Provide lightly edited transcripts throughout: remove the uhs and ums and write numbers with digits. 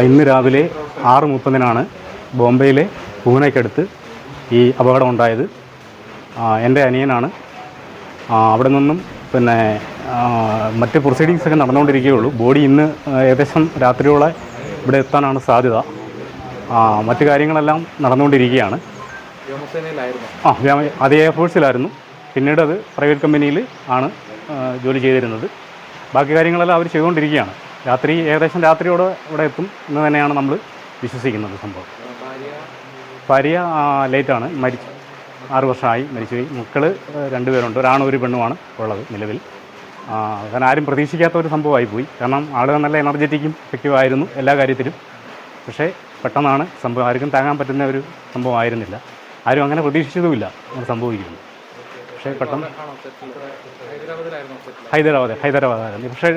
ഇന്ന് രാവിലെ 6:30 ബോംബെയിലെ പൂനെക്കടുത്ത് ഈ അപകടം ഉണ്ടായത്. എൻ്റെ അനിയനാണ്. അവിടെ നിന്നും പിന്നെ മറ്റ് പ്രൊസീഡിങ്സൊക്കെ നടന്നുകൊണ്ടിരിക്കുകയുള്ളൂ. ബോഡി ഇന്ന് ഏകദേശം രാത്രിയോടെ ഇവിടെ എത്താനാണ് സാധ്യത. മറ്റു കാര്യങ്ങളെല്ലാം നടന്നുകൊണ്ടിരിക്കുകയാണ്. അത് എയർഫോഴ്സിലായിരുന്നു. പിന്നീട് അത് പ്രൈവറ്റ് കമ്പനിയിൽ ആണ് ജോലി ചെയ്തിരുന്നത്. ബാക്കി കാര്യങ്ങളെല്ലാം അവർ ചെയ്തുകൊണ്ടിരിക്കുകയാണ്. ഏകദേശം രാത്രിയോടെ ഇവിടെ എത്തും എന്ന് തന്നെയാണ് നമ്മൾ വിശ്വസിക്കുന്നത്. സംഭവം ഭാര്യ ലേറ്റാണ്, 6 വർഷമായി മരിച്ചുപോയി. മക്കൾ 2 പേരുണ്ട്, ഒരാണും ഒരു പെണ്ണുമാണ് ഉള്ളത് നിലവിൽ. കാരണം ആരും പ്രതീക്ഷിക്കാത്ത ഒരു സംഭവമായിപ്പോയി. കാരണം ആൾ നല്ല എനർജറ്റിക്കും എഫക്റ്റീവ് ആയിരുന്നു എല്ലാ കാര്യത്തിലും. പക്ഷേ പെട്ടെന്നാണ് സംഭവം. ആർക്കും താങ്ങാൻ പറ്റുന്ന ഒരു സംഭവമായിരുന്നില്ല. ആരും അങ്ങനെ പ്രതീക്ഷിച്ചതുമില്ല അത് സംഭവിക്കുന്നു. പക്ഷേ പെട്ടെന്ന് ഹൈദരാബാദായിരുന്നു. പക്ഷേ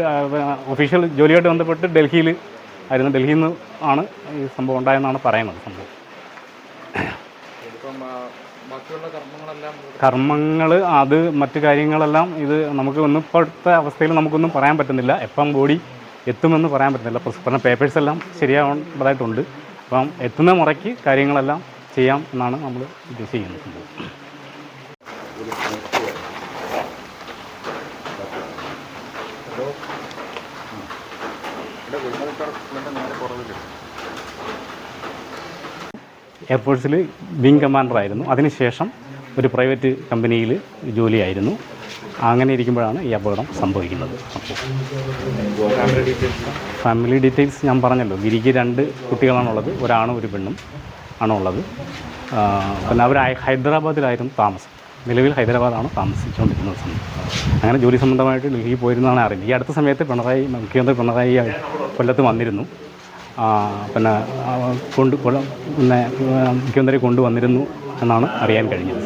ഒഫീഷ്യൽ ജോലിയായിട്ട് ബന്ധപ്പെട്ട് ഡൽഹിയിൽ ആയിരുന്നു. ഡൽഹിയിൽ നിന്ന് ആണ് ഈ സംഭവം ഉണ്ടായെന്നാണ് പറയുന്നത്. സംഭവം കർമ്മങ്ങൾ അത് മറ്റു കാര്യങ്ങളെല്ലാം ഇത് നമുക്ക് ഇപ്പോഴത്തെ അവസ്ഥയിൽ നമുക്കൊന്നും പറയാൻ പറ്റുന്നില്ല. എപ്പം ബോഡി എത്തുമെന്ന് പറയാൻ പറ്റുന്നില്ല. പറഞ്ഞ പേപ്പേഴ്സെല്ലാം ശരിയാവേണ്ടതായിട്ടുണ്ട്. അപ്പം എത്തുന്ന മുറയ്ക്ക് കാര്യങ്ങളെല്ലാം ചെയ്യാം എന്നാണ് നമ്മൾ ഉദ്ദേശിക്കുന്നത്. എയർഫോഴ്സിൽ വിങ് കമാൻഡറായിരുന്നു. അതിനുശേഷം ഒരു പ്രൈവറ്റ് കമ്പനിയിൽ ജോലിയായിരുന്നു. അങ്ങനെ ഇരിക്കുമ്പോഴാണ് ഈ അപകടം സംഭവിക്കുന്നത്. അപ്പോൾ ഫാമിലി ഡീറ്റെയിൽസ് ഞാൻ പറഞ്ഞല്ലോ. ഗിരിക്ക് 2 കുട്ടികളാണുള്ളത്, ഒരാണും ഒരു പെണ്ണും ആണുള്ളത്. പിന്നെ അവർ ഹൈദരാബാദിലായിരുന്നു താമസം. നിലവിൽ ഹൈദരാബാദാണ് താമസിച്ചുകൊണ്ടിരുന്നത്. അങ്ങനെ ജോലി സംബന്ധമായിട്ട് ഡൽഹിയിൽ പോയിരുന്നതാണ് അറിയുന്നത്. ഈ അടുത്ത സമയത്ത് മുഖ്യമന്ത്രി പിണറായി കൊല്ലത്ത് വന്നിരുന്നു. പിന്നെ മുഖ്യമന്ത്രി കൊണ്ടുവന്നിരുന്നു എന്നാണ് അറിയാൻ കഴിഞ്ഞത്.